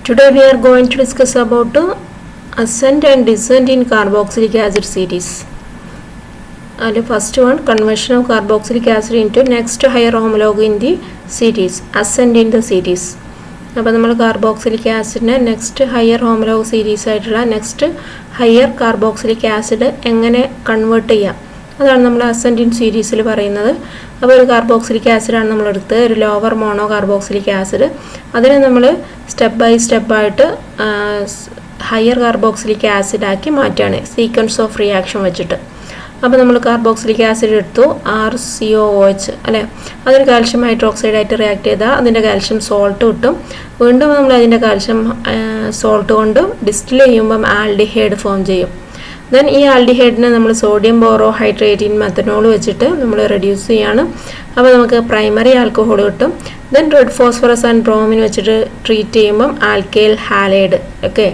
Today we are going to discuss about ascent and descent in carboxylic acid series. And the first one, conversion of carboxylic acid into next higher homologue in the series, ascent in the series. അപ്പോൾ നമ്മൾ carboxylic ആസിഡിനെ next higher ഹോമലോഗ് series ആയിട്ടുള്ള next higher carboxylic acid എങ്ങനെ convert ചെയ്യാം അതാണ് നമ്മൾ assent in സീരീസിൽ പറയുന്നത്. അപ്പോൾ ഒരു കാർബോക്സിലിക് ആസിഡാണ് നമ്മൾ എടുത്തത്, ഒരു ലോവർ മോണോ കാർബോക്സിലിക് ആസിഡ്. അതിനെ നമ്മൾ സ്റ്റെപ്പ് ബൈ സ്റ്റെപ്പായിട്ട് ഹയർ കാർബോക്സിലിക് ആസിഡാക്കി മാറ്റുകയാണ് സീക്വൻസ് ഓഫ് റിയാക്ഷൻ വെച്ചിട്ട്. അപ്പോൾ നമ്മൾ കാർബോക്സിലിക് ആസിഡ് എടുത്തു, RCOOH അല്ലേ, അതൊരു കാൽഷ്യം ഹൈഡ്രോക്സൈഡായിട്ട് റിയാക്ട് ചെയ്താൽ അതിൻ്റെ കാൽഷ്യം സോൾട്ട് കിട്ടും. വീണ്ടും നമ്മൾ അതിൻ്റെ കാൽഷ്യം സോൾട്ട് കൊണ്ട് ഡിസ്റ്റിൽ ചെയ്യുമ്പം ആൽഡിഹൈഡ് ഫോം ചെയ്യും. ദെൻ ഈ ആൽഡിഹൈഡിനെ നമ്മൾ സോഡിയം ബോറോഹൈഡ്രേറ്റ് മെത്തനോൾ വെച്ചിട്ട് നമ്മൾ റെഡ്യൂസ് ചെയ്യാണ്. അപ്പോൾ നമുക്ക് പ്രൈമറി ആൽക്കഹോൾ കിട്ടും. Then red phosphorus and bromine വെച്ചിട്ട് ട്രീറ്റ് ചെയ്യുമ്പം ആൽക്കൈൽ ഹാലൈഡ്, ഓക്കെ,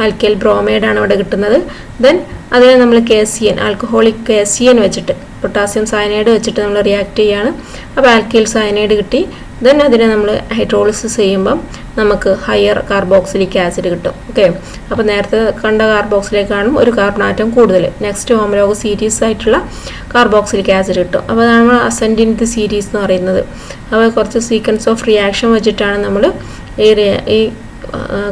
ആൽക്കൈൽ ബ്രോമൈഡാണ് ഇവിടെ കിട്ടുന്നത്. ദെൻ അതിനെ നമ്മൾ KCN ആൽക്കഹോളിക് KCN വെച്ചിട്ട് പൊട്ടാസ്യം സയനൈഡ് വെച്ചിട്ട് നമ്മൾ റിയാക്ട് ചെയ്യാണ്. അപ്പോൾ ആൽക്കൈൽ സയനൈഡ് കിട്ടി. ദെൻ അതിനെ നമ്മൾ ഹൈഡ്രോളിസിസ് ചെയ്യുമ്പം നമുക്ക് ഹയർ കാർബോക്സിലിക് ആസിഡ് കിട്ടും. ഓക്കെ, അപ്പോൾ നേരത്തെ കണ്ട കാർബോക്സിലേക്കാളും ഒരു കാർബൺ ആറ്റം കൂടുതൽ, നെക്സ്റ്റ് ഹോമലോഗ് സീരീസ് ആയിട്ടുള്ള കാർബോക്സിലിക് ആസിഡ് കിട്ടും. അപ്പോൾ അതാണ് നമ്മൾ അസെൻറ്റ് ഇൻ ദി സീരീസ് എന്ന് പറയുന്നത്. അപ്പോൾ കുറച്ച് സീക്വൻസ് ഓഫ് റിയാക്ഷൻ വെച്ചിട്ടാണ് നമ്മൾ ഈ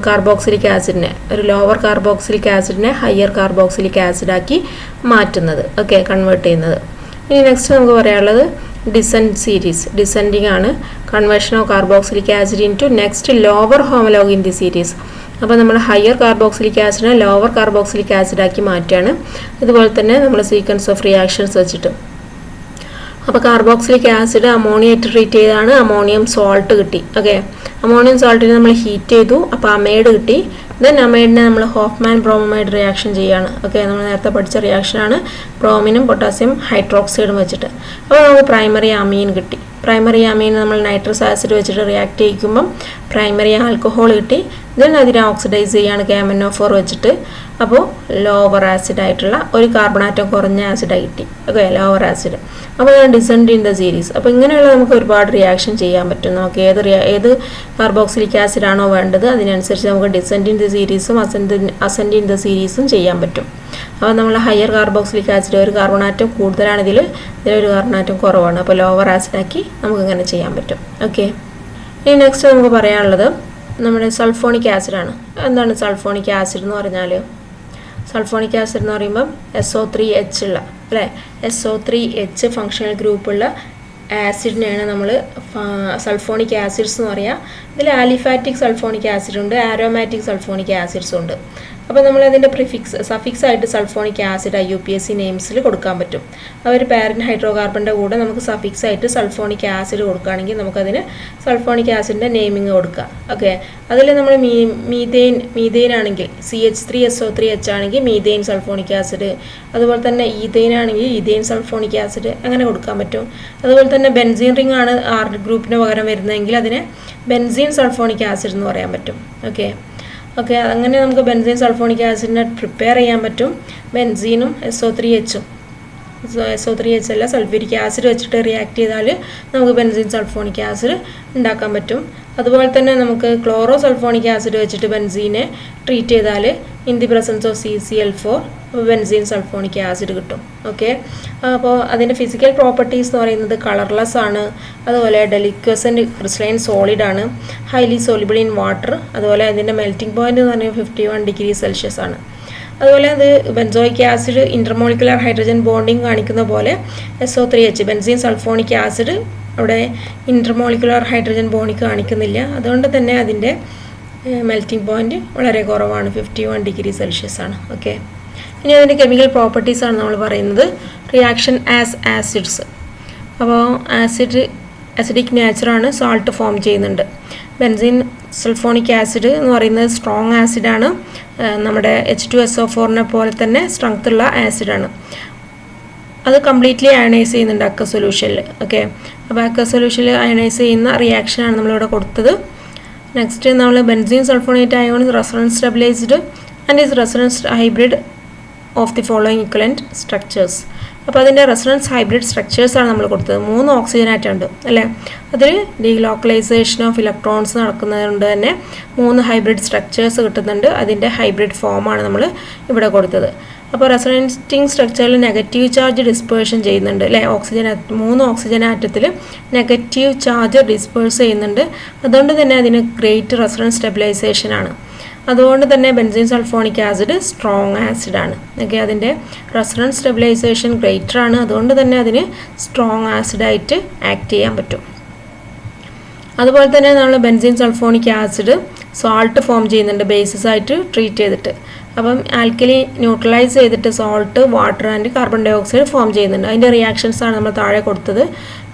കാർബോക്സിലിക് ആസിഡിനെ, ഒരു ലോവർ കാർബോക്സിലിക് ആസിഡിനെ ഹയർ കാർബോക്സിലിക് ആസിഡാക്കി മാറ്റുന്നത്, ഓക്കെ, കൺവേർട്ട് ചെയ്യുന്നത്. ഇനി നെക്സ്റ്റ് നമുക്ക് പറയാനുള്ളത് ഡിസെൻറ്റ് സീരീസ്. ഡിസെൻഡിങ് ആണ്, conversion of carboxylic acid into next lower homologue in the series. അപ്പോൾ നമ്മൾ ഹയർ കാർബോക്സിലിക് ആസിഡിനെ ലോവർ കാർബോക്സിലിക് ആസിഡാക്കി മാറ്റുകയാണ്. ഇതുപോലെ തന്നെ നമ്മൾ സീക്വൻസ് ഓഫ് റിയാക്ഷൻസ് വെച്ചിട്ട്. അപ്പോൾ കാർബോക്സിലിക് ആസിഡ് അമോണിയായിട്ട് ട്രീറ്റ് ചെയ്താണ്, അമോണിയം സോൾട്ട് കിട്ടി. ഓക്കെ, അമോണിയം സോൾട്ടിനെ നമ്മൾ ഹീറ്റ് ചെയ്തു, അപ്പോൾ അമൈഡ് കിട്ടി. ദെൻ അമൈഡിനെ നമ്മൾ ഹോഫ്മാൻ ബ്രോമൈഡ് റിയാക്ഷൻ ചെയ്യുകയാണ്. ഓക്കെ, നമ്മൾ നേരത്തെ പഠിച്ച റിയാക്ഷനാണ്, ബ്രോമിനും പൊട്ടാസ്യം ഹൈഡ്രോക്സൈഡും വെച്ചിട്ട്. അപ്പോൾ നമുക്ക് പ്രൈമറി അമീൻ കിട്ടി. പ്രൈമറി അമീൻ നമ്മൾ നൈട്രസ് ആസിഡ് വെച്ചിട്ട് റിയാക്ട് ചെയ്യിക്കുമ്പം പ്രൈമറി ആൽക്കഹോൾ കിട്ടി. ദെൻ അതിനെ ഓക്സിഡൈസ് ചെയ്യാണ് KMnO4 വെച്ചിട്ട്. അപ്പോൾ ലോവർ ആസിഡ് ആയിട്ടുള്ള ഒരു കാർബൺ ആറ്റം കുറഞ്ഞ ആസിഡായി കിട്ടി. Okay, lower acid. അപ്പോൾ ഡിസെൻറ്റ് ഇൻ ദ സീരീസ്. അപ്പോൾ ഇങ്ങനെയുള്ള നമുക്ക് ഒരുപാട് റിയാക്ഷൻ ചെയ്യാൻ പറ്റും. നമുക്ക് ഏത് കാർബോക്സിലിക് ആസിഡാണോ വേണ്ടത് അതിനനുസരിച്ച് നമുക്ക് ഡിസെൻറ്റ് ഇൻ ദ സീരീസും അസെൻറ്റ് ഇൻ ദ സീരീസും ചെയ്യാൻ പറ്റും. അപ്പോൾ നമ്മൾ ഹയർ കാർബോക്സിലിക് ആസിഡ് ഒരു കാർബൺ ആറ്റം കൂടുതലാണ്, ഇതിലൊരു കാർബൺ ആറ്റം കുറവാണ്. അപ്പോൾ ലോവർ ആസിഡാക്കി നമുക്ക് ഇങ്ങനെ ചെയ്യാൻ പറ്റും. ഓക്കെ, ഇനി നെക്സ്റ്റ് നമുക്ക് പറയാനുള്ളത് നമ്മുടെ സൾഫോണിക് ആസിഡാണ്. എന്താണ് സൾഫോണിക് ആസിഡ് എന്ന് പറഞ്ഞാൽ? സൾഫോണിക് ആസിഡ് എന്ന് പറയുമ്പം SO3H ഉള്ള, അല്ലേ, SO3H ഫങ്ഷണൽ ഗ്രൂപ്പുള്ള ആസിഡിനെയാണ് നമ്മൾ സൾഫോണിക് ആസിഡ്സ് എന്ന് പറയുക. ഇതിൽ ആലിഫാറ്റിക് സൾഫോണിക് ആസിഡ് ഉണ്ട്, ആരോമാറ്റിക് സൾഫോണിക് ആസിഡ്സ് ഉണ്ട്. അപ്പോൾ നമ്മൾ അതിൻ്റെ സഫിക്സ് ആയിട്ട് സൾഫോണിക് ആസിഡ് IUPAC നെയിംസിൽ കൊടുക്കാൻ പറ്റും. അവർ പാരന്റ് ഹൈഡ്രോകാർബണിൻ്റെ കൂടെ നമുക്ക് സഫിക്സ് ആയിട്ട് സൾഫോണിക് ആസിഡ് കൊടുക്കുകയാണെങ്കിൽ നമുക്കതിന് സൾഫോണിക് ആസിഡിൻ്റെ നെയിമിങ് കൊടുക്കാം. ഓക്കെ, അതിൽ നമ്മൾ മീതെയിൻ ആണെങ്കിൽ CH3SO3H ആണെങ്കിൽ മീതെയിൻ സൾഫോണിക് ആസിഡ്, അതുപോലെ തന്നെ ഈതെയിൻ ആണെങ്കിൽ ഈതെയിൻ സൾഫോണിക് ആസിഡ് അങ്ങനെ കൊടുക്കാൻ പറ്റും. അതുപോലെ തന്നെ ബെൻസീൻ റിംഗ് ആണ് R ഗ്രൂപ്പിന് പകരം വരുന്നതെങ്കിൽ അതിനെ ബെൻസീൻ സൾഫോണിക് ആസിഡ് എന്ന് പറയാൻ പറ്റും. ഓക്കെ, അങ്ങനെ നമുക്ക് ബെൻസീൻ സൾഫോണിക് ആസിഡിനെ പ്രിപ്പയർ ചെയ്യാൻ പറ്റും. ബെൻസീനും SO3H അല്ല സൾഫ്യൂരിക് ആസിഡ് വെച്ചിട്ട് റിയാക്ട് ചെയ്താൽ നമുക്ക് ബെൻസീൻ സൾഫോണിക് ആസിഡ് ഉണ്ടാക്കാൻ പറ്റും. അതുപോലെ തന്നെ നമുക്ക് ക്ലോറോ സൾഫോണിക് ആസിഡ് വെച്ചിട്ട് ബെൻസീനെ ട്രീറ്റ് ചെയ്താൽ in the presence of CCl4 benzene sulphonic acid കിട്ടും. ഓക്കെ, അപ്പോൾ അതിൻ്റെ ഫിസിക്കൽ പ്രോപ്പർട്ടീസ് എന്ന് പറയുന്നത് കളർലെസ് ആണ്, അതുപോലെ ഡെലിക്വസൻറ്റ് ക്രിസ്റ്റലൈൻ സോളിഡ് ആണ്, ഹൈലി സോലിബിൾ ഇൻ വാട്ടർ, അതുപോലെ അതിൻ്റെ മെൽറ്റിംഗ് പോയിന്റ് എന്ന് പറഞ്ഞാൽ 51 ഡിഗ്രി സെൽഷ്യസ് ആണ്. അതുപോലെ അത് benzoic acid intermolecular hydrogen bonding കാണിക്കുന്ന പോലെ SO3H ബെൻസീൻ സൾഫോണിക് ആസിഡ് അവിടെ ഇൻ്റർമോളിക്കുലർ ഹൈഡ്രജൻ ബോണ്ടിങ് കാണിക്കുന്നില്ല. അതുകൊണ്ട് തന്നെ അതിൻ്റെ മെൽറ്റിംഗ് പോയിന്റ് വളരെ കുറവാണ്, 51 ഡിഗ്രി സെൽഷ്യസ് ആണ്. ഓക്കെ, ഇനി അതിൻ്റെ കെമിക്കൽ പ്രോപ്പർട്ടീസാണ് നമ്മൾ പറയുന്നത്. Reaction as acids. അപ്പോൾ ആസിഡിക് നേച്ചറാണ്, സാൾട്ട് ഫോം ചെയ്യുന്നുണ്ട്. ബെൻസീൻ സൾഫോണിക് ആസിഡ് എന്ന് പറയുന്നത് സ്ട്രോങ് ആസിഡാണ്, നമ്മുടെ H2SO4 പോലെ തന്നെ സ്ട്രെങ്ത് ഉള്ള ആസിഡാണ്. അത് കംപ്ലീറ്റ്ലി അയണൈസ് ചെയ്യുന്നുണ്ട് അക്വ സൊല്യൂഷനിൽ. ഓക്കെ, അപ്പോൾ അക്വ സൊല്യൂഷനിൽ അയണൈസ് ചെയ്യുന്ന റിയാക്ഷനാണ് നമ്മളിവിടെ കൊടുത്തത്. നെക്സ്റ്റ് നമ്മൾ benzene sulphonate ion resonance stabilised and is resonance hybrid of the following equivalent structures. അപ്പോൾ അതിൻ്റെ റെസൊണൻസ് ഹൈബ്രിഡ് സ്ട്രക്ചേഴ്സാണ് നമ്മൾ കൊടുത്തത്. 3 ഓക്സിജൻ ആറ്റം ഉണ്ട് അല്ലേ. അതിൽ ഡീലോക്കലൈസേഷൻ ഓഫ് ഇലക്ട്രോൺസ് നടക്കുന്നതുകൊണ്ട് തന്നെ 3 ഹൈബ്രിഡ് സ്ട്രക്ചേഴ്സ് കിട്ടുന്നുണ്ട്. അതിൻ്റെ ഹൈബ്രിഡ് ഫോമാണ് നമ്മൾ ഇവിടെ കൊടുത്തത്. അപ്പോൾ റെസൊണൻറ്റിംഗ് സ്ട്രക്ചറിൽ നെഗറ്റീവ് ചാർജ് ഡിസ്പേർഷൻ ചെയ്യുന്നുണ്ട് അല്ലേ. 3 ഓക്സിജൻ ആറ്റത്തിൽ നെഗറ്റീവ് ചാർജ് ഡിസ്പേഴ്സ് ചെയ്യുന്നുണ്ട്. അതുകൊണ്ട് തന്നെ അതിന് ഗ്രേറ്റ് റെസൊണൻസ് സ്റ്റെബിലൈസേഷൻ ആണ്. അതുകൊണ്ട് തന്നെ ബെൻസീൻ സൾഫോണിക് ആസിഡ് സ്ട്രോങ് ആസിഡാണ്. ഓക്കെ, അതിൻ്റെ റെസൊണൻസ് സ്റ്റെബിലൈസേഷൻ ഗ്രേറ്റർ ആണ്. അതുകൊണ്ട് തന്നെ അതിന് സ്ട്രോങ് ആസിഡായിട്ട് ആക്ട് ചെയ്യാൻ പറ്റും. അതുപോലെ തന്നെ നമ്മൾ benzene sulphonic acid salt form ചെയ്യുന്നുണ്ട് ബേസിസ് ആയിട്ട് ട്രീറ്റ് ചെയ്തിട്ട്. അപ്പം ആൽക്കലി ന്യൂട്രലൈസ് ചെയ്തിട്ട് salt, water and carbon dioxide form ചെയ്യുന്നുണ്ട്. അതിൻ്റെ റിയാക്ഷൻസാണ് നമ്മൾ താഴെ കൊടുത്തത്.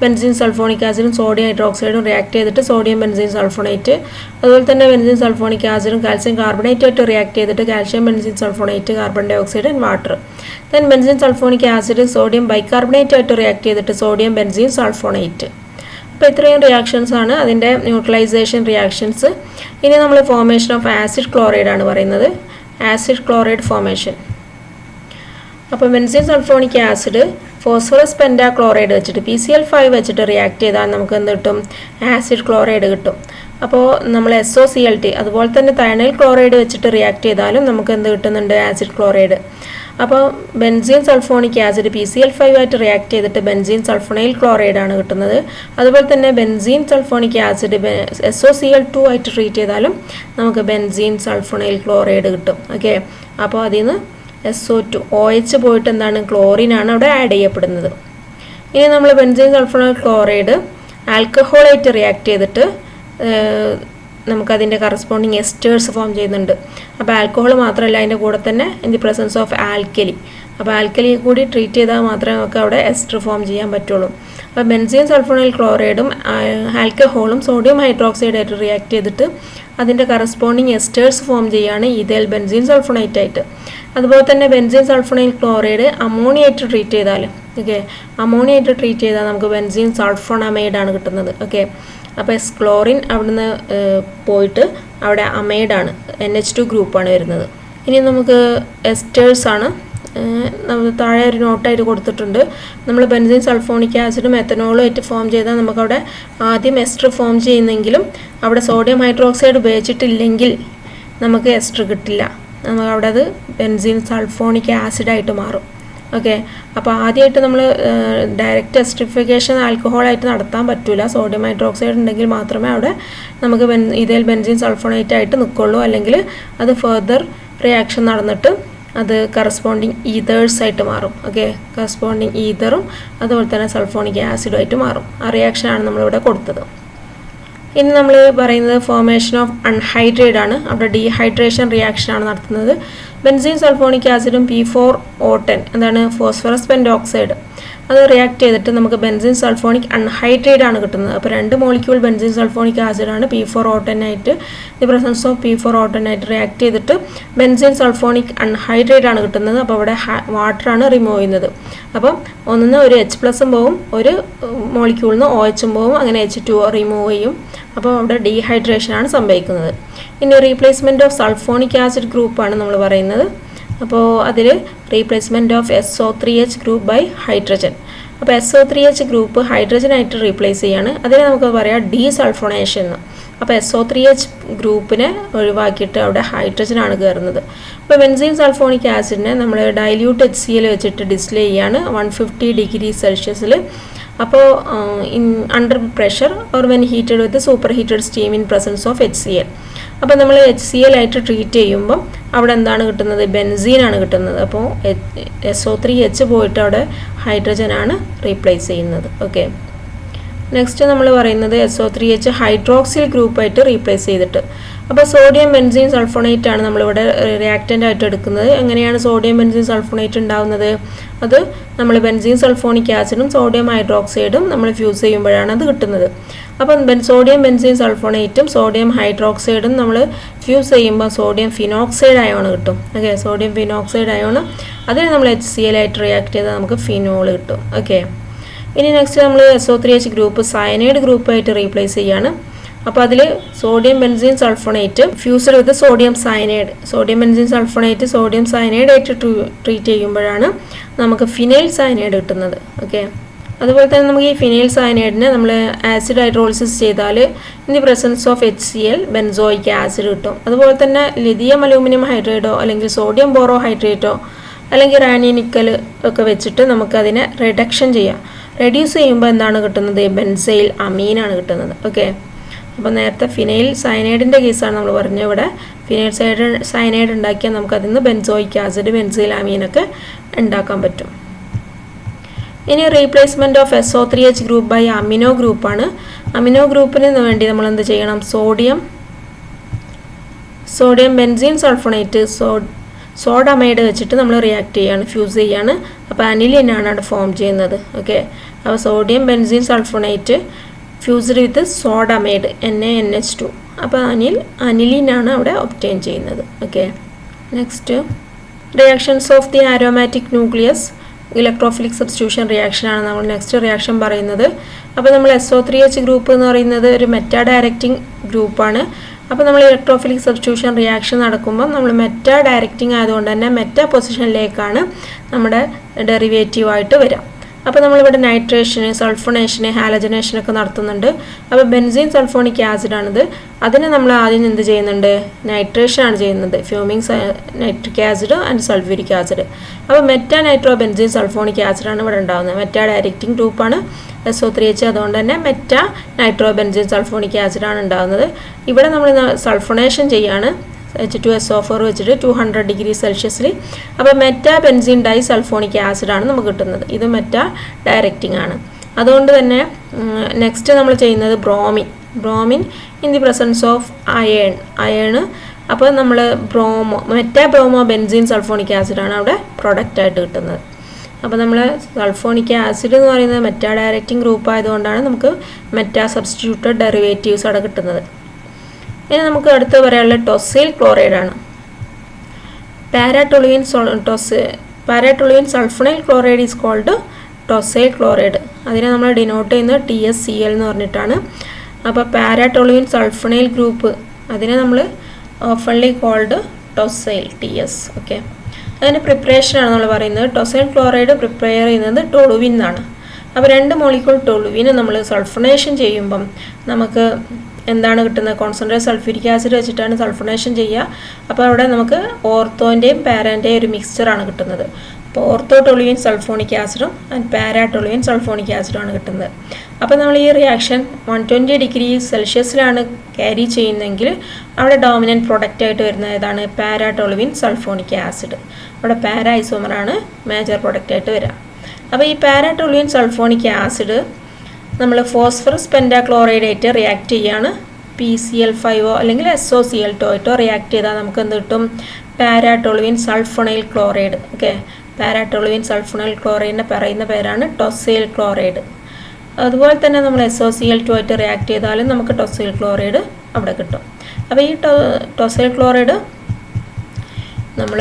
ബെൻസീൻ സൾഫോണിക് ആസിഡും സോഡിയം ഹൈഡ്രോക്സൈഡും റിയാക്ട് ചെയ്തിട്ട് സോഡിയം ബെൻസീൻ സൾഫോണേറ്റ്, അതുപോലെ തന്നെ ബെൻസീൻ സൾഫോണിക് ആസിഡും കാൽസ്യം കാർബണേറ്റ് ആയിട്ട് റിയാക്ട് ചെയ്തിട്ട് calcium benzene sulphonate, carbon dioxide and water. Then benzene sulphonic acid sodium bicarbonate ആയിട്ട് റിയാക്ട് ചെയ്തിട്ട് സോഡിയം ബെൻസീൻ സൾഫോണേറ്റ്. അപ്പോൾ ഇത്രയും റിയാക്ഷൻസ് ആണ് അതിൻ്റെ ന്യൂട്രലൈസേഷൻ റിയാക്ഷൻസ്. ഇനി നമ്മൾ ഫോർമേഷൻ ഓഫ് ആസിഡ് ക്ലോറൈഡ് ആണ് പറയുന്നത്. Acid chloride formation. അപ്പോൾ ബെൻസീൻ സൾഫോണിക് ആസിഡ് ഫോസ്ഫറസ് പെൻറ്റാക്ലോറൈഡ് വെച്ചിട്ട് PCl5 വെച്ചിട്ട് റിയാക്ട് ചെയ്താൽ നമുക്ക് എന്ത് കിട്ടും? ആസിഡ് ക്ലോറൈഡ് കിട്ടും. അപ്പോൾ നമ്മൾ SOCl അതുപോലെ തന്നെ തയനൈൽ ക്ലോറൈഡ് വെച്ചിട്ട് റിയാക്ട് ചെയ്താലും നമുക്ക് എന്ത് കിട്ടുന്നുണ്ട്? Acid chloride. അപ്പോൾ ബെൻസീൻ സൾഫോണിക് ആസിഡ് PCl5 ആയിട്ട് റിയാക്ട് ചെയ്തിട്ട് ബെൻസീൻ സൾഫോണൈൽ ക്ലോറൈഡ് ആണ് കിട്ടുന്നത്. അതുപോലെ തന്നെ ബെൻസീൻ സൾഫോണിക് ആസിഡ് SOCl2 ആയിട്ട് ട്രീറ്റ് ചെയ്താലും നമുക്ക് ബെൻസീൻ സൾഫോണൈൽ ക്ലോറൈഡ് കിട്ടും. ഓക്കെ, അപ്പോൾ അതിൽ നിന്ന് SO2 OH പോയിട്ട് എന്താണ്? ക്ലോറിനാണ് അവിടെ ആഡ് ചെയ്യപ്പെടുന്നത്. ഇനി നമ്മൾ ബെൻസീൻ സൾഫോണൈൽ ക്ലോറൈഡ് ആൽക്കഹോളായിട്ട് റിയാക്ട് ചെയ്തിട്ട് നമുക്കതിൻ്റെ കറസ്പോണ്ടിങ് എസ്റ്റേഴ്സ് ഫോം ചെയ്യുന്നുണ്ട്. അപ്പോൾ ആൽക്കഹോൾ മാത്രമല്ല, അതിൻ്റെ കൂടെ തന്നെ in the presence of alkali. അപ്പോൾ ആൽക്കലി കൂടി ട്രീറ്റ് ചെയ്താൽ മാത്രമേ നമുക്ക് അവിടെ എസ്റ്റർ ഫോം ചെയ്യാൻ പറ്റുള്ളൂ. അപ്പോൾ ബെൻസീൻ സൾഫോണൈൽ ക്ലോറൈഡും ആൽക്കഹോളും സോഡിയം ഹൈഡ്രോക്സൈഡായിട്ട് റിയാക്ട് ചെയ്തിട്ട് അതിൻ്റെ കറസ്പോണ്ടിങ് എസ്റ്റേഴ്സ് ഫോം ചെയ്യുകയാണ് ഈഥൈൽ ബെൻസീൻ സൾഫോണേറ്റ് ആയിട്ട്. അതുപോലെ തന്നെ ബെൻസീൻ സൾഫോണൈൽ ക്ലോറൈഡ് അമോണിയായിട്ട് ട്രീറ്റ് ചെയ്താൽ, ഓക്കെ, അമോണിയായിട്ട് ട്രീറ്റ് ചെയ്താൽ നമുക്ക് ബെൻസീൻ സൾഫോണമൈഡ് ആണ് കിട്ടുന്നത്. ഓക്കെ, അപ്പോൾ ക്ലോറിൻ അവിടുന്ന് പോയിട്ട് അവിടെ അമൈഡാണ്, NH2 ഗ്രൂപ്പാണ് വരുന്നത്. ഇനി നമുക്ക് എസ്റ്റേഴ്സാണ് നമ്മൾ താഴെ ഒരു നോട്ടായിട്ട് കൊടുത്തിട്ടുണ്ട്. നമ്മൾ ബെൻസീൻ സൾഫോണിക് ആസിഡും എത്തനോളും ആയിട്ട് ഫോം ചെയ്താൽ നമുക്കവിടെ ആദ്യം എസ്റ്റർ ഫോം ചെയ്യുന്നെങ്കിലും അവിടെ സോഡിയം ഹൈഡ്രോക്സൈഡ് ഉപയോഗിച്ചിട്ടില്ലെങ്കിൽ നമുക്ക് എസ്റ്റർ കിട്ടില്ല. നമുക്ക് അവിടെ അത് ബെൻസീൻ സൾഫോണിക് ആസിഡായിട്ട് മാറും. ഓക്കെ, അപ്പോൾ ആദ്യമായിട്ട് നമ്മൾ ഡയറക്റ്റ് എസ്ട്രിഫിക്കേഷൻ ആൽക്കഹോളായിട്ട് നടത്താൻ പറ്റില്ല. സോഡിയം ഹൈഡ്രോക്സൈഡ് ഉണ്ടെങ്കിൽ മാത്രമേ അവിടെ നമുക്ക് ഇതിൽ ബെൻസീൻ സൾഫോണേറ്റ് ആയിട്ട് നിൽക്കുള്ളൂ. അല്ലെങ്കിൽ അത് ഫെർദർ റിയാക്ഷൻ നടന്നിട്ട് അത് കറസ്പോണ്ടിങ് ഈതേഴ്സ് ആയിട്ട് മാറും. ഓക്കെ, കറസ്പോണ്ടിങ് ഈതറും അതുപോലെ തന്നെ സൾഫോണിക് ആസിഡുമായിട്ട് മാറും. ആ റിയാക്ഷനാണ് നമ്മളിവിടെ കൊടുത്തത്. ഇനി നമ്മൾ പറയുന്നത് ഫോർമേഷൻ ഓഫ് അൺഹൈഡ്രേറ്റ് ആണ്. അവിടെ ഡീഹൈഡ്രേഷൻ റിയാക്ഷനാണ് നടത്തുന്നത്. ബെൻസീൻ സൾഫോണിക് ആസിഡും P4O10 എന്താണ്? ഫോസ്ഫറസ് പെൻറ്റോക്സൈഡ് അത് റിയാക്ട് ചെയ്തിട്ട് നമുക്ക് ബെൻസീൻ സൾഫോണിക് അൺഹൈഡ്രേറ്റ് ആണ് കിട്ടുന്നത്. അപ്പോൾ 2 മോളിക്യൂൾ ബെൻസീൻ സൾഫോണിക് ആസിഡാണ് P4O10 ആയിട്ട് ദി പ്രസൻസ് ഓഫ് P4O10 ആയിട്ട് റിയാക്ട് ചെയ്തിട്ട് ബെൻസീൻ സൾഫോണിക് അൺഹൈഡ്രേറ്റ് ആണ് കിട്ടുന്നത്. അപ്പോൾ അവിടെ വാട്ടറാണ് റിമൂവ് ചെയ്യുന്നത്. അപ്പം ഒന്നിന്ന് ഒരു H+ പോവും, ഒരു മോളിക്യൂളിൽ നിന്ന് OH പോവും, അങ്ങനെ H2O റിമൂവ് ചെയ്യും. അപ്പോൾ അവിടെ ഡീഹൈഡ്രേഷനാണ് സംഭവിക്കുന്നത്. ഇനി റീപ്ലേസ്മെൻറ്റ് ഓഫ് സൾഫോണിക് ആസിഡ് ഗ്രൂപ്പാണ് നമ്മൾ പറയുന്നത്. അപ്പോൾ അതിൽ replacement of SO3H group by hydrogen. അപ്പോൾ SO3H ഗ്രൂപ്പ് ഹൈഡ്രജനായിട്ട് റീപ്ലേസ് ചെയ്യാണ്. അതിനെ നമുക്ക് പറയാം ഡീസൾഫോണേഷൻ എന്ന്. അപ്പോൾ SO3H ഗ്രൂപ്പിനെ ഒഴിവാക്കിയിട്ട് അവിടെ ഹൈഡ്രജനാണ് കയറുന്നത്. അപ്പോൾ ബെൻസീൻ സൾഫോണിക് ആസിഡിനെ നമ്മൾ ഡൈല്യൂട്ട് HCl വെച്ചിട്ട് ഡിസ്റ്റിൽ ചെയ്യാണ് 150 ഡിഗ്രി സെൽഷ്യസിൽ. അപ്പോൾ under pressure or when heated with super heated steam in presence of HCl. അപ്പോൾ നമ്മൾ HCl ആയിട്ട് ട്രീറ്റ് ചെയ്യുമ്പം അവിടെ എന്താണ് കിട്ടുന്നത്? ബെൻസീനാണ് കിട്ടുന്നത്. അപ്പോൾ SO3H പോയിട്ട് അവിടെ ഹൈഡ്രജനാണ് റീപ്ലേസ് ചെയ്യുന്നത്. ഓക്കെ, നെക്സ്റ്റ് നമ്മൾ പറയുന്നത് SO3H ഹൈഡ്രോക്സിൽ ഗ്രൂപ്പായിട്ട് റീപ്ലേസ് ചെയ്തിട്ട്. അപ്പോൾ സോഡിയം ബെൻസീൻ സൾഫോണേറ്റ് ആണ് നമ്മളിവിടെ റിയാക്റ്റൻ്റ് ആയിട്ട് എടുക്കുന്നത്. എങ്ങനെയാണ് സോഡിയം ബെൻസീൻ സൾഫോണേറ്റ് ഉണ്ടാകുന്നത്? അത് നമ്മൾ ബെൻസീൻ സൾഫോണിക് ആസിഡും സോഡിയം ഹൈഡ്രോക്സൈഡും നമ്മൾ ഫ്യൂസ് ചെയ്യുമ്പോഴാണ് അത് കിട്ടുന്നത്. അപ്പം സോഡിയം ബെൻസീൻ സൾഫോണേറ്റും സോഡിയം ഹൈഡ്രോക്സൈഡും നമ്മൾ ഫ്യൂസ് ചെയ്യുമ്പോൾ സോഡിയം ഫിനോക്സൈഡ് അയോൺ കിട്ടും. ഓക്കെ, സോഡിയം ഫിനോക്സൈഡ് അയോൺ അതിന് നമ്മൾ HCl ആയിട്ട് റിയാക്ട് ചെയ്താൽ നമുക്ക് ഫിനോൾ കിട്ടും. ഓക്കെ, ഇനി നെക്സ്റ്റ് നമ്മൾ SO3H ഗ്രൂപ്പ് സയനൈഡ് ഗ്രൂപ്പായിട്ട് റീപ്ലേസ് ചെയ്യാണ്. അപ്പോൾ അതിൽ സോഡിയം ബെൻസീൻ സൾഫോണേറ്റ് ഫ്യൂസ്ഡ് വിത്ത് sodium cyanide, sodium benzene sulphonate sodium cyanide ആയിട്ട് ട്രീറ്റ് ചെയ്യുമ്പോഴാണ് നമുക്ക് ഫിനൈൽ സയനൈഡ് കിട്ടുന്നത്. ഓക്കെ, അതുപോലെ തന്നെ നമുക്ക് ഈ ഫിനൈൽ സയനൈഡിനെ നമ്മൾ ആസിഡ് ഹൈഡ്രോളിസിസ് ചെയ്താൽ in the presence of HCl benzoic acid കിട്ടും. അതുപോലെ തന്നെ ലിഥിയം അലൂമിനിയം ഹൈഡ്രൈഡോ അല്ലെങ്കിൽ സോഡിയം ബോറോ ഹൈഡ്രേറ്റോ അല്ലെങ്കിൽ റാനി നിക്കൽ ഒക്കെ വെച്ചിട്ട് നമുക്കതിനെ റിഡക്ഷൻ ചെയ്യാം. റെഡ്യൂസ് ചെയ്യുമ്പോൾ എന്താണ് കിട്ടുന്നത്? ബെൻസൈൽ അമീനാണ് കിട്ടുന്നത്. ഓക്കെ, അപ്പോൾ നേരത്തെ ഫിനൈൽ സയനൈഡിൻ്റെ കേസാണ് നമ്മൾ പറഞ്ഞത്. ഇവിടെ ഫിനൈൽ സയനൈഡ് ഉണ്ടാക്കിയാൽ നമുക്കതിൽ നിന്ന് ബെൻസോയിക് ആസിഡ് ബെൻസൈൽ അമീനൊക്കെ ഉണ്ടാക്കാൻ പറ്റും. ഇനി replacement of SO3H group by amino ഗ്രൂപ്പാണ്. അമിനോ ഗ്രൂപ്പിന് വേണ്ടി നമ്മൾ എന്ത് ചെയ്യണം? സോഡിയം ബെൻസീൻ സൾഫോണേറ്റ് സോഡമൈഡ് വെച്ചിട്ട് നമ്മൾ റിയാക്ട് ചെയ്യാണ്, ഫ്യൂസ് ചെയ്യാണ്. അപ്പോൾ അനിലിനാണ് അവിടെ ഫോം ചെയ്യുന്നത്. ഓക്കെ, അപ്പോൾ sodium benzene sulphonate fused with sodamide NaNH2. അപ്പോൾ അനിലിനാണ് അവിടെ ഒബ്റ്റെയിൻ ചെയ്യുന്നത്. Okay, next reactions of the aromatic nucleus electrophilic substitution റിയാക്ഷനാണ് നമ്മൾ നെക്സ്റ്റ് റിയാക്ഷൻ പറയുന്നത്. അപ്പോൾ നമ്മൾ SO3H ഗ്രൂപ്പ് എന്ന് പറയുന്നത് ഒരു മെറ്റാ ഡയറക്റ്റിംഗ് ഗ്രൂപ്പാണ്. അപ്പോൾ നമ്മൾ ഇലക്ട്രോഫിലിക് സബ്സ്റ്റിറ്റ്യൂഷൻ റിയാക്ഷൻ നടക്കുമ്പോൾ നമ്മൾ മെറ്റാ ഡയറക്റ്റിംഗ് ആയതുകൊണ്ട് തന്നെ മെറ്റാ പൊസിഷനിലേക്കാണ് നമ്മുടെ ഡെറിവേറ്റീവായിട്ട് വരാം. അപ്പോൾ നമ്മളിവിടെ നൈട്രേഷന് സൾഫോണേഷന് ഹാലജനേഷനൊക്കെ നടത്തുന്നുണ്ട്. അപ്പോൾ ബെൻസീൻ സൾഫോണിക് ആസിഡാണിത്. അതിനെ നമ്മൾ ആദ്യം എന്ത് ചെയ്യുന്നുണ്ട്? നൈട്രേഷനാണ് ചെയ്യുന്നത്, fuming nitric acid and sulphuric acid. അപ്പോൾ മെറ്റാ നൈട്രോ ബെൻസീൻ സൾഫോണിക് ആസിഡാണ് ഇവിടെ ഉണ്ടാകുന്നത്. മെറ്റാ ഡയറക്റ്റിംഗ് ഗ്രൂപ്പാണ് SO3H, അതുകൊണ്ട് തന്നെ മെറ്റാ നൈട്രോ ബെൻസീൻ സൾഫോണിക് ആസിഡാണ് ഉണ്ടാകുന്നത്. ഇവിടെ നമ്മൾ സൾഫോണേഷൻ ചെയ്യാണ് H2SO4 വെച്ചിട്ട് 200 ഡിഗ്രി സെൽഷ്യസിൽ. അപ്പോൾ മെറ്റാ ബെൻസീൻ ഡൈ സൾഫോണിക് ആസിഡാണ് നമുക്ക് കിട്ടുന്നത്. ഇത് മെറ്റാ ഡയറക്റ്റിംഗ് ആണ്. അതുകൊണ്ട് തന്നെ നെക്സ്റ്റ് നമ്മൾ ചെയ്യുന്നത് bromine in the presence of iron. അപ്പോൾ നമ്മൾ മെറ്റാ ബ്രോമോ ബെൻസീൻ സൾഫോണിക് ആസിഡാണ് അവിടെ പ്രൊഡക്റ്റായിട്ട് കിട്ടുന്നത്. അപ്പോൾ നമ്മൾ സൾഫോണിക് ആസിഡ് എന്ന് പറയുന്നത് മെറ്റാ ഡയറക്റ്റിംഗ് ഗ്രൂപ്പ് ആയതുകൊണ്ടാണ് നമുക്ക് മെറ്റാ സബ്സ്റ്റിറ്റ്യൂട്ടഡ് ഡെറിവേറ്റീവ്സ് അവിടെ കിട്ടുന്നത്. ഇനി നമുക്ക് അടുത്ത് പറയാനുള്ള ടൊസൈൽ ക്ലോറൈഡ് ആണ്. പാരാടൊളുവിൻ സൾഫോണൈൽ ക്ലോറൈഡ് ഈസ് കോൾഡ് ടൊസൈൽ ക്ലോറൈഡ്. അതിനെ നമ്മൾ ഡിനോട്ട് ചെയ്യുന്നത് TSCl എന്ന് പറഞ്ഞിട്ടാണ്. അപ്പോൾ പാരാടൊളുവിൻ സൾഫോണൈൽ ഗ്രൂപ്പ് അതിനെ നമ്മൾ ഓഫൺലി കോൾഡ് ടൊസൈൽ TS. ഓക്കെ, അതിൻ്റെ പ്രിപ്പറേഷനാണ് നമ്മൾ പറയുന്നത്. ടൊസൈൽ ക്ലോറൈഡ് പ്രിപ്പയർ ചെയ്യുന്നത് ടൊളുവിൻ എന്നാണ്. അപ്പോൾ 2 മോളിക്യൂൾ ടൊളുവിന് നമ്മൾ സൾഫോണേഷൻ ചെയ്യുമ്പം നമുക്ക് എന്താണ് കിട്ടുന്നത്? കോൺസെൻട്രേറ്റ് സൾഫ്യൂരിക് ആസിഡ് വെച്ചിട്ടാണ് സൾഫോണേഷൻ ചെയ്യുക. അപ്പോൾ അവിടെ നമുക്ക് ഓർത്തോൻ്റെയും പാരാൻ്റെയും ഒരു മിക്സ്ചറാണ് കിട്ടുന്നത്. അപ്പോൾ ഓർത്തോ ടൊളുവിൻ സൾഫോണിക് ആസിഡും ആൻഡ് പാരാ ടൊളുവിൻ സൾഫോണിക് ആസിഡുമാണ് കിട്ടുന്നത്. അപ്പോൾ നമ്മൾ ഈ റിയാക്ഷൻ 120 ഡിഗ്രി സെൽഷ്യസിലാണ് ക്യാരി ചെയ്യുന്നതെങ്കിൽ അവിടെ ഡോമിനൻറ്റ് പ്രൊഡക്റ്റായിട്ട് വരുന്ന ഏതാണ്? Para toluene sulphonic acid. അവിടെ പാരാ ഐസോമറാണ് മേജർ പ്രൊഡക്റ്റായിട്ട് വരിക. അപ്പോൾ ഈ പാരാ ടൊളുവിൻ സൾഫോണിക് ആസിഡ് നമ്മൾ ഫോസ്ഫറസ് പെൻറ്റാക്ലോറൈഡ് ആയിട്ട് റിയാക്ട് ചെയ്യാണ്. PCl5 അല്ലെങ്കിൽ SOCl2 ആയിട്ടോ റിയാക്ട് ചെയ്താൽ നമുക്ക് എന്ത് കിട്ടും? പാരാടൊളുവിൻ സൾഫോണൈൽ ക്ലോറൈഡ്. ഓക്കെ, പാരാടൊളുവിൻ സൾഫോണൈൽ ക്ലോറൈഡിൻ്റെ പറയുന്ന പേരാണ് ടൊസൈൽ ക്ലോറൈഡ്. അതുപോലെ തന്നെ നമ്മൾ SOCl2 ആയിട്ട് റിയാക്ട് ചെയ്താലും നമുക്ക് ടൊസൈൽ ക്ലോറൈഡ് അവിടെ കിട്ടും. അപ്പോൾ ഈ ടൊസൈൽ ക്ലോറൈഡ് നമ്മൾ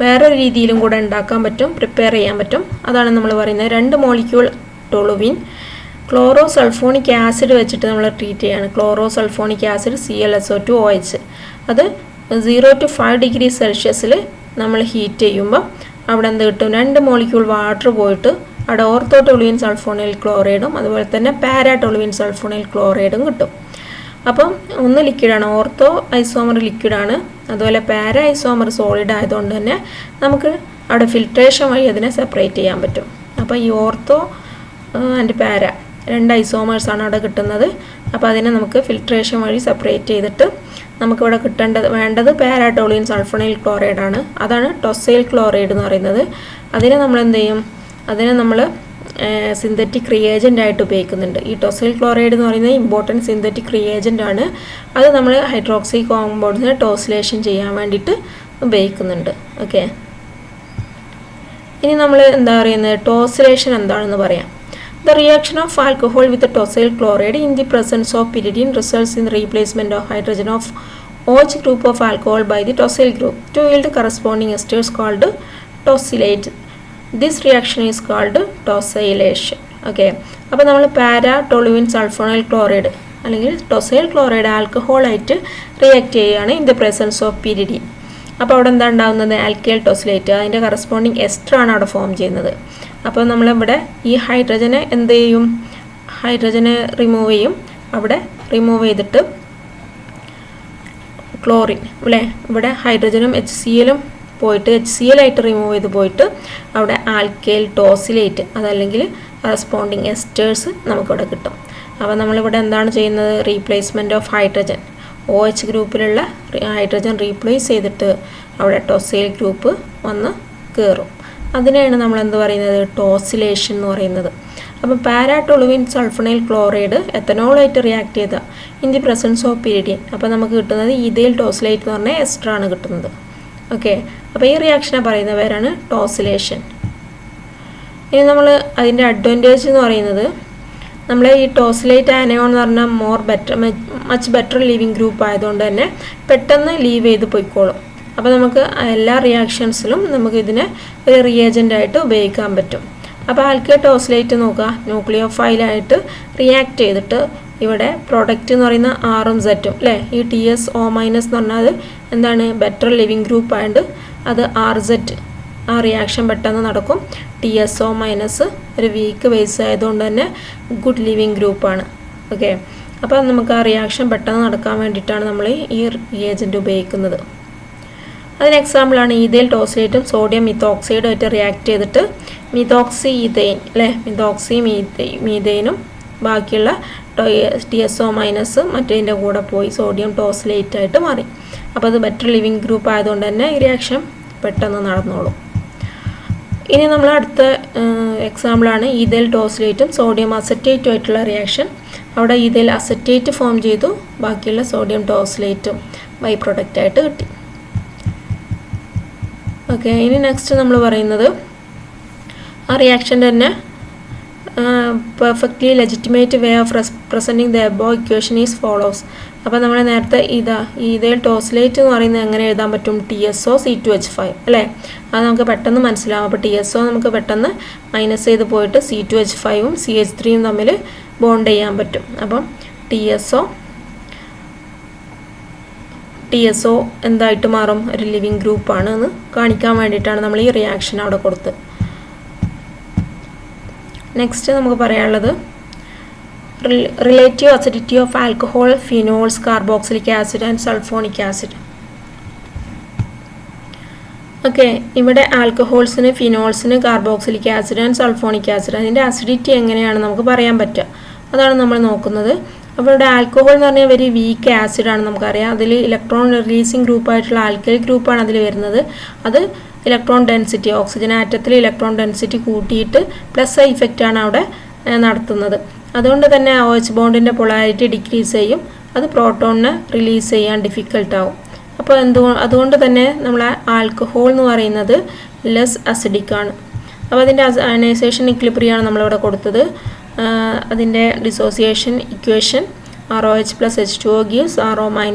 വേറൊരു രീതിയിലും കൂടെ ഉണ്ടാക്കാൻ പറ്റും, പ്രിപ്പയർ ചെയ്യാൻ പറ്റും. അതാണ് നമ്മൾ പറയുന്നത് 2 molecule toluene chloro sulphonic acid വെച്ചിട്ട് നമ്മൾ ട്രീറ്റ് ചെയ്യാണ്. Chloro sulphonic acid ClSO2OH. അത് 0 to 5 ഡിഗ്രി സെൽഷ്യസിൽ നമ്മൾ ഹീറ്റ് ചെയ്യുമ്പോൾ അവിടെ എന്ത് കിട്ടും? 2 മോളിക്യൂൾ വാട്ടർ പോയിട്ട് അവിടെ ഓർത്തോ ടൊളുവിൻ സൾഫോണൈൽ ക്ലോറൈഡും അതുപോലെ തന്നെ പാരാ ടൊളുവിൻ സൾഫോണൈൽ ക്ലോറൈഡും കിട്ടും. അപ്പം ഒന്ന് ലിക്വിഡാണ്, ഓർത്തോ ഐസോമർ ലിക്വിഡാണ്, അതുപോലെ പാരാ ഐസോമർ സോളിഡ് ആയതുകൊണ്ട് തന്നെ നമുക്ക് അവിടെ ഫിൽട്രേഷൻ വഴി അതിനെ സെപ്പറേറ്റ് ചെയ്യാൻ പറ്റും. അപ്പോൾ ഈ ഓർത്തോ ആൻഡ് പാരാ 2 ഐസോമേഴ്സാണ് അവിടെ കിട്ടുന്നത്. അപ്പോൾ അതിനെ നമുക്ക് ഫിൽട്രേഷൻ വഴി സെപ്പറേറ്റ് ചെയ്തിട്ട് നമുക്കിവിടെ വേണ്ടത് പാരാടൊളുവിൻ സൾഫോണൈൽ ക്ലോറൈഡാണ്. അതാണ് ടൊസൈൽ ക്ലോറൈഡ് എന്ന് പറയുന്നത്. അതിനെ നമ്മൾ എന്ത് ചെയ്യും? അതിനെ നമ്മൾ സിന്തറ്റിക് റിയേജൻ്റ് ആയിട്ട് ഉപയോഗിക്കുന്നുണ്ട്. ഈ ടൊസൈൽ ക്ലോറൈഡ് എന്ന് പറയുന്നത് ഇമ്പോർട്ടൻറ്റ് സിന്തറ്റിക് റിയേജൻ്റ് ആണ്. അത് നമ്മൾ ഹൈഡ്രോക്സി കോമ്പൗണ്ട്സിനെ ടോസിലേഷൻ ചെയ്യാൻ വേണ്ടിയിട്ട് ഉപയോഗിക്കുന്നുണ്ട്. ഓക്കെ, ഇനി നമ്മൾ എന്താ പറയുന്നത്? ടോസിലേഷൻ എന്താണെന്ന് പറയാം. The reaction of alcohol with the tosyl chloride in the presence of pyridine results in the replacement of hydrogen of OH group of alcohol by the tosyl group to yield corresponding esters called tosylate. This reaction is called tosylation. Okay, അപ്പോൾ നമ്മൾ para toluene sulphonyl chloride അല്ലെങ്കിൽ tosyl chloride ആൽക്കഹോളായിട്ട് react ചെയ്യുകയാണ് in the presence of pyridine. അപ്പോൾ അവിടെ എന്താ ഉണ്ടാകുന്നത്? Alkyl ടോസിലേറ്റ്, അതിൻ്റെ കറസ്പോണ്ടിങ് എസ്റ്ററാണ് അവിടെ ഫോം ചെയ്യുന്നത്. അപ്പോൾ നമ്മളിവിടെ ഈ ഹൈഡ്രജനെ എന്ത് ചെയ്യും? ഹൈഡ്രജനെ റിമൂവ് ചെയ്യും. അവിടെ റിമൂവ് ചെയ്തിട്ട് ക്ലോറിൻ അല്ലേ, ഇവിടെ ഹൈഡ്രജനും HCl പോയിട്ട് HCl ആയിട്ട് റിമൂവ് ചെയ്ത് പോയിട്ട് അവിടെ ആൽക്കൈൽ ടോസിലേറ്റ് അതല്ലെങ്കിൽ കറസ്പോണ്ടിങ് എസ്റ്റേഴ്സ് നമുക്കിവിടെ കിട്ടും. അപ്പോൾ നമ്മളിവിടെ എന്താണ് ചെയ്യുന്നത്? റീപ്ലേസ്മെൻറ്റ് ഓഫ് ഹൈഡ്രജൻ, OH ഗ്രൂപ്പിലുള്ള ഹൈഡ്രജൻ റീപ്ലേസ് ചെയ്തിട്ട് അവിടെ ടോസൈൽ ഗ്രൂപ്പ് വന്ന് കയറും. അതിനെയാണ് നമ്മൾ എന്ത് പറയുന്നത്? ടോസിലേഷൻ എന്ന് പറയുന്നത്. അപ്പോൾ പാരാടോളുവിൻ സൾഫോണൈൽ ക്ലോറൈഡ് എത്തനോളായിട്ട് റിയാക്ട് ചെയ്ത in the presence of pyridine, അപ്പോൾ നമുക്ക് കിട്ടുന്നത് ഈഥൈൽ ടോസിലേറ്റ് എന്ന് പറഞ്ഞാൽ എസ്റ്ററാണ് കിട്ടുന്നത്. ഓക്കെ, അപ്പോൾ ഈ റിയാക്ഷനെ പറയുന്ന പേരാണ് ടോസിലേഷൻ. ഇനി നമ്മൾ അതിൻ്റെ അഡ്വാൻറ്റേജ് എന്ന് പറയുന്നത്, നമ്മൾ ഈ ടോസിലേറ്റ് ആനയോൺ എന്ന് പറഞ്ഞാൽ മച്ച് ബെറ്റർ ലീവിങ് ഗ്രൂപ്പ് ആയതുകൊണ്ട് തന്നെ പെട്ടെന്ന് ലീവ് ചെയ്ത് പോയിക്കോളും. അപ്പോൾ നമുക്ക് എല്ലാ റിയാക്ഷൻസിലും നമുക്ക് ഇതിനെ ഒരു റിയേജൻ്റായിട്ട് ഉപയോഗിക്കാൻ പറ്റും. അപ്പോൾ ആൽക്കൈൽ ടോസിലേറ്റ് നോക്കുക, ന്യൂക്ലിയോഫൈലായിട്ട് റിയാക്ട് ചെയ്തിട്ട് ഇവിടെ പ്രോഡക്റ്റ് എന്ന് പറയുന്ന Rഉം Zഉം അല്ലേ, ഈ TSO- എന്ന് പറഞ്ഞാൽ എന്താണ്? ബെറ്റർ ലിവിങ് ഗ്രൂപ്പ് ആയതുകൊണ്ട് അത് RZ ആ റിയാക്ഷൻ പെട്ടെന്ന് നടക്കും. TSO- ഒരു വീക്ക് ബേസ് ആയതുകൊണ്ട് തന്നെ ഗുഡ് ലിവിങ് ഗ്രൂപ്പാണ്. ഓക്കെ, അപ്പോൾ നമുക്ക് ആ റിയാക്ഷൻ പെട്ടെന്ന് നടക്കാൻ വേണ്ടിയിട്ടാണ് നമ്മൾ ഈ റിയേജൻറ്റ് ഉപയോഗിക്കുന്നത്. അതിന് എക്സാമ്പിളാണ് ഈഥൈൽ ടോസിലേറ്റും സോഡിയം മിത്തോക്സൈഡും ആയിട്ട് റിയാക്ട് ചെയ്തിട്ട് മിത്തോക്സി ഈഥൈൻ അല്ലേ, മിത്തോക്സി മീഥൈനും ബാക്കിയുള്ള TSO- മറ്റേതിൻ്റെ കൂടെ പോയി സോഡിയം ടോസിലേറ്റ് ആയിട്ട് മാറി. അപ്പോൾ അത് ബെറ്റർ ലിവിങ് ഗ്രൂപ്പ് ആയതുകൊണ്ട് തന്നെ ഈ റിയാക്ഷൻ പെട്ടെന്ന് നടന്നോളും. ഇനി നമ്മൾ അടുത്ത എക്സാമ്പിളാണ് ഈഥൈൽ ടോസിലേറ്റും സോഡിയം അസറ്റേറ്റും ആയിട്ടുള്ള റിയാക്ഷൻ. അവിടെ ഈഥൈൽ അസറ്റേറ്റ് ഫോം ചെയ്തു, ബാക്കിയുള്ള സോഡിയം ടോസിലേറ്റും ബൈ പ്രൊഡക്റ്റായിട്ട് കിട്ടി. ഓക്കെ, ഇനി നെക്സ്റ്റ് നമ്മൾ പറയുന്നത് ആ റിയാക്ഷൻ തന്നെ perfectly legitimate way of presenting the above equation is follows. അപ്പോൾ നമ്മൾ നേരത്തെ ഈഥൈൽ ടോസിലേറ്റ് എന്ന് പറയുന്നത് എങ്ങനെ എഴുതാൻ പറ്റും? TSO-C2H5 അല്ലേ, അത് നമുക്ക് പെട്ടെന്ന് മനസ്സിലാവും. അപ്പോൾ TSO നമുക്ക് പെട്ടെന്ന് മൈനസ് ചെയ്ത് പോയിട്ട് C2H5ഉം CH3യും തമ്മിൽ ബോണ്ട് ചെയ്യാൻ പറ്റും. അപ്പം TSO എന്തായിട്ട് മാറും? ഒരു ലിവിങ് ഗ്രൂപ്പാണ് എന്ന് കാണിക്കാൻ വേണ്ടിയിട്ടാണ് നമ്മൾ ഈ റിയാക്ഷൻ അവിടെ കൊടുത്ത്. നെക്സ്റ്റ് നമുക്ക് പറയാനുള്ളത് relative acidity of alcohol, phenols, carboxylic acid and sulphonic acid. Okay, ഇവിടെ ആൽക്കഹോൾസിന്, ഫിനോൾസിന്, carboxylic acid and sulphonic acid അതിൻ്റെ അസിഡിറ്റി എങ്ങനെയാണ് നമുക്ക് പറയാൻ പറ്റുക, അതാണ് നമ്മൾ നോക്കുന്നത്. അപ്പോൾ ഇവിടെ ആൽക്കഹോൾ എന്ന് പറഞ്ഞാൽ വെരി വീക്ക് ആസിഡാണ് നമുക്കറിയാം. അതിൽ ഇലക്ട്രോൺ റിലീസിങ് ഗ്രൂപ്പായിട്ടുള്ള ആൽക്കൈൽ ഗ്രൂപ്പാണ് അതിൽ വരുന്നത്. അത് ഇലക്ട്രോൺ ഡെൻസിറ്റി, ഓക്സിജൻ ആറ്റത്തിൽ ഇലക്ട്രോൺ ഡെൻസിറ്റി കൂട്ടിയിട്ട് പ്ലസ് ഇഫക്റ്റാണ് അവിടെ നടത്തുന്നത്. അതുകൊണ്ട് തന്നെ OH ബോണ്ടിൻ്റെ പൊളാരിറ്റി ഡിക്രീസ് ചെയ്യും, അത് പ്രോട്ടോണിനെ റിലീസ് ചെയ്യാൻ ഡിഫിക്കൽട്ടാവും. അപ്പോൾ അതുകൊണ്ട് തന്നെ നമ്മൾ ആൽക്കഹോൾ എന്ന് പറയുന്നത് ലെസ് അസിഡിക് ആണ്. അപ്പോൾ അതിൻ്റെ അയണൈസേഷൻ ഇക്വിലിബ്രിയമാണ് നമ്മളിവിടെ കൊടുത്തത്. അതിൻ്റെ dissociation equation ROH + H2O gives RO-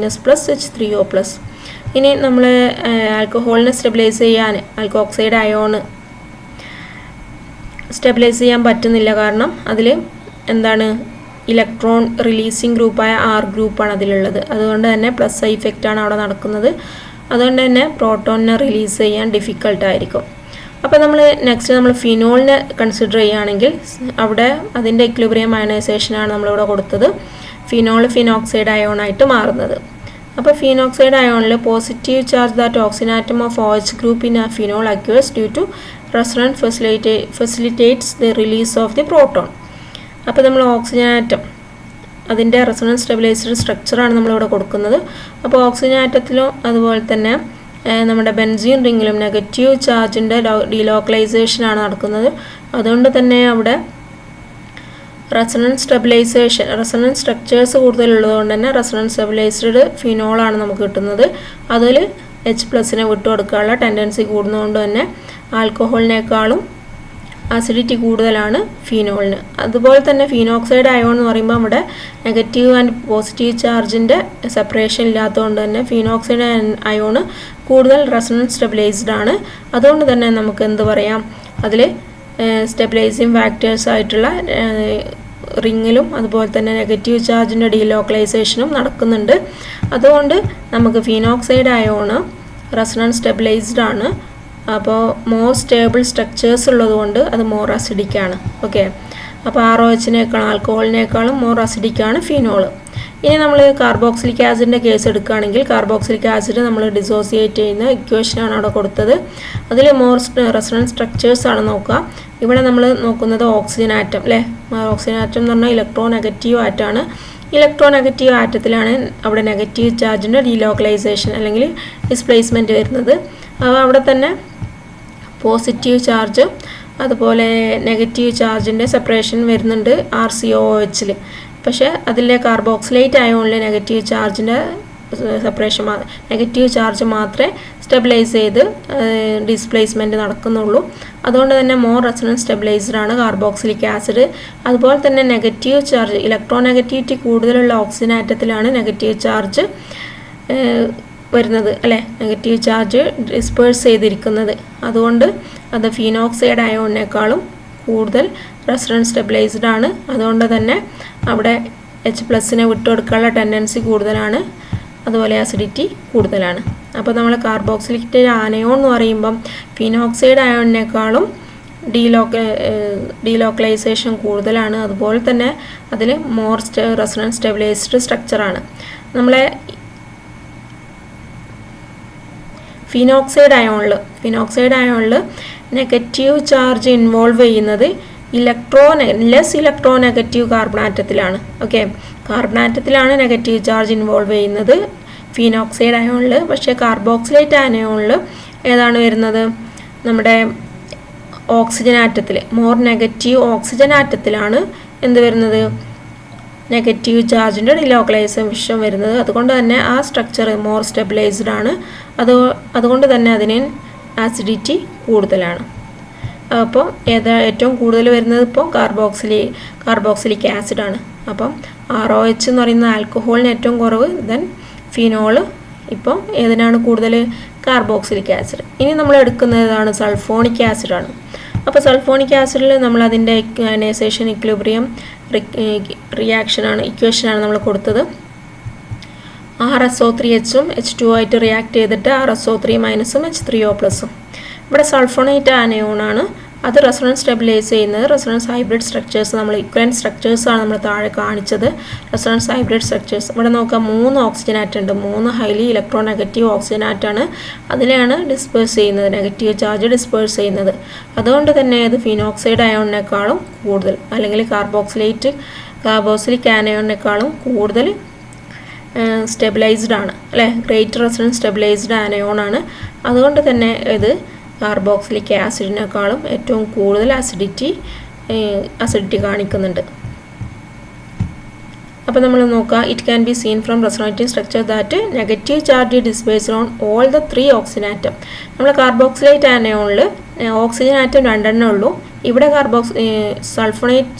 + H3O+. ഇനി നമ്മൾ ആൽക്കഹോളിനെ സ്റ്റെബിലൈസ് ചെയ്യാൻ ആൽക്കോക്സൈഡ് അയോണ് സ്റ്റെബിലൈസ് ചെയ്യാൻ പറ്റുന്നില്ല. കാരണം അതിൽ എന്താണ്? ഇലക്ട്രോൺ റിലീസിങ് ഗ്രൂപ്പായ R ഗ്രൂപ്പാണ് അതിലുള്ളത്. അതുകൊണ്ട് തന്നെ പ്ലസ് ഇഫക്റ്റാണ് അവിടെ നടക്കുന്നത്. അതുകൊണ്ട് തന്നെ പ്രോട്ടോണിനെ റിലീസ് ചെയ്യാൻ ഡിഫിക്കൽട്ടായിരിക്കും. അപ്പോൾ നമ്മൾ നെക്സ്റ്റ് നമ്മൾ ഫിനോളിനെ കൺസിഡർ ചെയ്യുകയാണെങ്കിൽ അവിടെ അതിൻ്റെ ഇക്വിലിബ്രിയം അയണൈസേഷനാണ് നമ്മളിവിടെ കൊടുത്തത്. ഫിനോക്സൈഡ് അയോണായിട്ട് മാറുന്നത്. അപ്പോൾ ഫിനോക്സൈഡ് അയോണിൽ positive charge that oxygen atom of OH group in phenol acquires due to resonance facilitates the release of the proton. അപ്പോൾ നമ്മൾ ഓക്സിജൻ ആറ്റം അതിൻ്റെ റെസൊണൻസ് സ്റ്റെബിലൈസ്ഡ് സ്ട്രക്ചറാണ് നമ്മളിവിടെ കൊടുക്കുന്നത്. അപ്പോൾ ഓക്സിജൻ ആറ്റത്തിലും അതുപോലെ തന്നെ നമ്മുടെ ബെൻസീൻ റിങ്ങിലും നെഗറ്റീവ് ചാർജിൻ്റെ ഡീലോക്കലൈസേഷനാണ് നടക്കുന്നത്. അതുകൊണ്ട് തന്നെ അവിടെ റെസൊണൻസ് സ്ട്രക്ചേഴ്സ് കൂടുതലുള്ളതുകൊണ്ട് തന്നെ റെസൊണൻസ് സ്റ്റെബിലൈസ്ഡ് ഫിനോളാണ് നമുക്ക് കിട്ടുന്നത്. അതിൽ H+ വിട്ടുകൊടുക്കാനുള്ള ടെൻഡൻസി കൂടുന്നതുകൊണ്ട് തന്നെ ആൽക്കഹോളിനേക്കാളും അസിഡിറ്റി കൂടുതലാണ് ഫിനോളിന്. അതുപോലെ തന്നെ ഫിനോക്സൈഡ് അയോൺ എന്ന് പറയുമ്പോൾ നമ്മുടെ നെഗറ്റീവ് ആൻഡ് പോസിറ്റീവ് ചാർജിൻ്റെ സെപ്പറേഷൻ ഇല്ലാത്തതുകൊണ്ട് തന്നെ ഫിനോക്സൈഡ് അയോൺ കൂടുതൽ റെസൊണൻസ് സ്റ്റെബിലൈസ്ഡ് ആണ്. അതുകൊണ്ട് തന്നെ നമുക്ക് എന്ത് പറയാം? അതിൽ സ്റ്റെബിലൈസിങ് ഫാക്ടേഴ്സ് ആയിട്ടുള്ള റിങ്ങിലും അതുപോലെ തന്നെ നെഗറ്റീവ് ചാർജിൻ്റെ ഡീലോക്കലൈസേഷനും നടക്കുന്നുണ്ട്. അതുകൊണ്ട് നമുക്ക് ഫീനോക്സൈഡ് അയോണ് റെസൊണൻസ് സ്റ്റെബിലൈസ്ഡ് ആണ്. അപ്പോൾ മോർ സ്റ്റേബിൾ സ്ട്രക്ചേഴ്സ് ഉള്ളതുകൊണ്ട് അത് മോർ അസിഡിക്കാണ്. ഓക്കെ, അപ്പോൾ ROHനേക്കാളും ആൽക്കഹോളിനേക്കാളും മോർ അസിഡിക്കാണ് ഫിനോൾ. ഇനി നമ്മൾ കാർബോക്സിലിക് ആസിഡിൻ്റെ കേസ് എടുക്കുകയാണെങ്കിൽ കാർബോക്സിലിക് ആസിഡ് നമ്മൾ ഡിസോസിയേറ്റ് ചെയ്യുന്ന ഇക്വേഷനാണ് അവിടെ കൊടുത്തത്. അതിൽ മോർ റെസൊണൻസ് സ്ട്രക്ചേഴ്സ് ആണ് നോക്കുക. ഇവിടെ നമ്മൾ നോക്കുന്നത് ഓക്സിജൻ ആറ്റം അല്ലേ. ഓക്സിജൻ ആറ്റം എന്ന് പറഞ്ഞാൽ ഇലക്ട്രോ നെഗറ്റീവ് ആറ്റമാണ്. ഇലക്ട്രോ നെഗറ്റീവ് ആറ്റത്തിലാണ് അവിടെ നെഗറ്റീവ് ചാർജിൻ്റെ ഡീലോക്കലൈസേഷൻ അല്ലെങ്കിൽ ഡിസ്പ്ലേസ്മെൻറ്റ് വരുന്നത്. അവിടെ തന്നെ പോസിറ്റീവ് ചാർജ് അതുപോലെ നെഗറ്റീവ് ചാർജിൻ്റെ സെപ്പറേഷൻ വരുന്നുണ്ട് RCOOHൽ. പക്ഷേ അതിലെ കാർബോക്സിലേറ്റ് അയോണിലെ നെഗറ്റീവ് ചാർജിൻ്റെ സെപ്പറേഷൻ നെഗറ്റീവ് ചാർജ് മാത്രമേ സ്റ്റെബിലൈസ് ചെയ്ത് ഡിസ്പ്ലേസ്മെൻറ്റ് നടക്കുന്നുള്ളൂ. അതുകൊണ്ട് തന്നെ മോർ റെസൊണൻസ് സ്റ്റെബിലൈസ്ഡ് ആണ് കാർബോക്സിലിക് ആസിഡ്. അതുപോലെ തന്നെ നെഗറ്റീവ് ചാർജ് ഇലക്ട്രോ നെഗറ്റിവിറ്റി കൂടുതലുള്ള ഓക്സിജൻ ആറ്റത്തിലാണ് നെഗറ്റീവ് ചാർജ് വരുന്നത് അല്ലേ, നെഗറ്റീവ് ചാർജ് ഡിസ്പേഴ്സ് ചെയ്തിരിക്കുന്നത്. അതുകൊണ്ട് അത് ഫീനോക്സൈഡ് അയോണിനേക്കാളും കൂടുതൽ റെസൊണൻസ് സ്റ്റെബിലൈസ്ഡ് ആണ്. അതുകൊണ്ട് തന്നെ അവിടെ H+ വിട്ടുകൊടുക്കാനുള്ള ടെൻഡൻസി കൂടുതലാണ്, അതുപോലെ അസിഡിറ്റി കൂടുതലാണ്. അപ്പോൾ നമ്മൾ കാർബോക്സിലിക് അനയോൺ എന്ന് പറയുമ്പം ഫീനോക്സൈഡ് അയോണിനേക്കാളും ഡീലോക്കലൈസേഷൻ കൂടുതലാണ്. അതുപോലെ തന്നെ അതിൽ മോർ റെസൊണൻസ് സ്റ്റെബിലൈസ്ഡ് സ്ട്രക്ചറാണ്. നമ്മളെ ഫിനോക്സൈഡ് അയോണിൽ നെഗറ്റീവ് ചാർജ് ഇൻവോൾവ് ചെയ്യുന്നത് ലെസ് ഇലക്ട്രോ നെഗറ്റീവ് കാർബൺ ആറ്റത്തിലാണ്. ഓക്കെ, കാർബൺ ആറ്റത്തിലാണ് നെഗറ്റീവ് ചാർജ് ഇൻവോൾവ് ചെയ്യുന്നത് ഫിനോക്സൈഡ് അയോണിൽ. പക്ഷേ കാർബോക്സിലേറ്റ് അനയോണിൽ ഏതാണ് വരുന്നത്, നമ്മുടെ ഓക്സിജൻ ആറ്റത്തിൽ മോർ നെഗറ്റീവ് ഓക്സിജൻ ആറ്റത്തിലാണ് എന്ത് വരുന്നത്, നെഗറ്റീവ് ചാർജിൻ്റെ ഡീലോക്കലൈസേഷൻ വരുന്നത്. അതുകൊണ്ട് തന്നെ ആ സ്ട്രക്ചർ മോർ സ്റ്റെബിലൈസ്ഡ് ആണ്. അതുകൊണ്ട് തന്നെ അതിന് ആസിഡിറ്റി കൂടുതലാണ്. അപ്പോൾ ഏറ്റവും കൂടുതൽ വരുന്നത് ഇപ്പോൾ കാർബോക്സിലിക് ആസിഡാണ്. അപ്പം ROH എന്ന് പറയുന്ന ആൽക്കഹോളിന് ഏറ്റവും കുറവ്, ദെൻ ഫിനോൾ. ഇപ്പോൾ ഏതിനാണ് കൂടുതൽ, കാർബോക്സിലിക് ആസിഡ്. ഇനി നമ്മൾ എടുക്കുന്നതാണ് സൾഫോണിക് ആസിഡാണ്. അപ്പോൾ സൾഫോണിക് ആസിഡിൽ നമ്മൾ അതിൻ്റെ അയനൈസേഷൻ ഇക്വിലിബ്രിയം ഇക്വേഷനാണ് നമ്മൾ കൊടുത്തത്. RSO3H H2O ആയിട്ട് റിയാക്ട് ചെയ്തിട്ട് RSO3- H3O+. ഇവിടെ സൾഫോണേറ്റ് അനയോണാണ്. അത് റെസൊണൻസ് സ്റ്റെബിലൈസ് ചെയ്യുന്നത് റെസൊണൻസ് ഹൈബ്രിഡ് സ്ട്രക്ചേഴ്സ്, നമ്മൾ ഇക്വലൻറ്റ് സ്ട്രക്ചേഴ്സാണ് നമ്മൾ താഴെ കാണിച്ചത്. റെസൊണൻസ് ഹൈബ്രിഡ് സ്ട്രക്ചേഴ്സ് ഇവിടെ നോക്കാം, 3 ഓക്സിജൻ ആറ്റം ഉണ്ട്. 3 ഹൈലി ഇലക്ട്രോ നെഗറ്റീവ് ഓക്സിജൻ ആറ്റാണ്. അതിലാണ് ഡിസ്പേഴ്സ് ചെയ്യുന്നത്, നെഗറ്റീവ് ചാർജ് ഡിസ്പേഴ്സ് ചെയ്യുന്നത്. അതുകൊണ്ട് തന്നെ ഇത് ഫിനോക്സൈഡ് അയോണിനേക്കാളും കൂടുതൽ, അല്ലെങ്കിൽ കാർബോക്സിലിക് അനയോണിനേക്കാളും കൂടുതൽ സ്റ്റെബിലൈസ്ഡ് ആണ് അല്ലേ, ഗ്രേറ്റർ റെസൊണൻസ് സ്റ്റെബിലൈസ്ഡ് അനയോണാണ്. അതുകൊണ്ട് തന്നെ ഇത് കാർബോക്സിലിക് ആസിഡിനേക്കാളും ഏറ്റവും കൂടുതൽ അസിഡിറ്റി കാണിക്കുന്നുണ്ട്. അപ്പോൾ നമ്മൾ നോക്കുക, it can be seen from resonating structure that negative charge dispersed on all the 3 oxygen atom. നമ്മൾ കാർബോക്സിലേറ്റ് അനയോണിൽ ഓക്സിജൻ ആറ്റം 2 ഉള്ളൂ. ഇവിടെ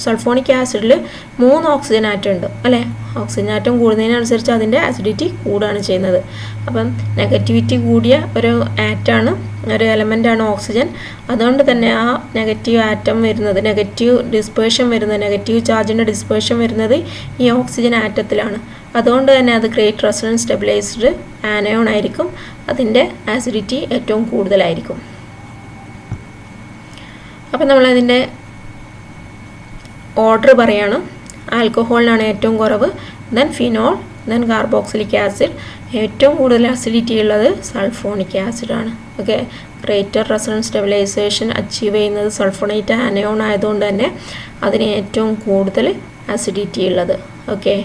സൾഫോണിക് ആസിഡിൽ 3 ഓക്സിജൻ ആറ്റം ഉണ്ട് അല്ലേ. ഓക്സിജൻ ആറ്റം കൂടുന്നതിനനുസരിച്ച് അതിൻ്റെ ആസിഡിറ്റി കൂടുകയാണ് ചെയ്യുന്നത്. അപ്പം നെഗറ്റിവിറ്റി കൂടിയ ഒരു ആറ്റാണ്, ഒരു എലമെൻ്റാണ് ഓക്സിജൻ. അതുകൊണ്ട് തന്നെ ആ നെഗറ്റീവ് ആറ്റം വരുന്നത്, നെഗറ്റീവ് ചാർജിൻ്റെ ഡിസ്പേർഷൻ വരുന്നത് ഈ ഓക്സിജൻ ആറ്റത്തിലാണ്. അതുകൊണ്ട് തന്നെ അത് ഗ്രേറ്റ് റെസൊണൻസ് സ്റ്റെബിലൈസ്ഡ് ആനയോൺ ആയിരിക്കും. അതിൻ്റെ ആസിഡിറ്റി ഏറ്റവും കൂടുതലായിരിക്കും. അപ്പം നമ്മളതിൻ്റെ ഓർഡർ പറയാണ്. ആൽക്കഹോളിനാണ് ഏറ്റവും കുറവ്, then phenol, then carboxylic acid. ഏറ്റവും കൂടുതൽ അസിഡിറ്റി ഉള്ളത് സൾഫോണിക് ആസിഡാണ്. Okay, greater resonance stabilisation achieve ചെയ്യുന്നത് സൾഫോണേറ്റ് അനയോൺ ആയതുകൊണ്ട് തന്നെ അതിന് ഏറ്റവും കൂടുതൽ അസിഡിറ്റി ഉള്ളത്. ഓക്കെ.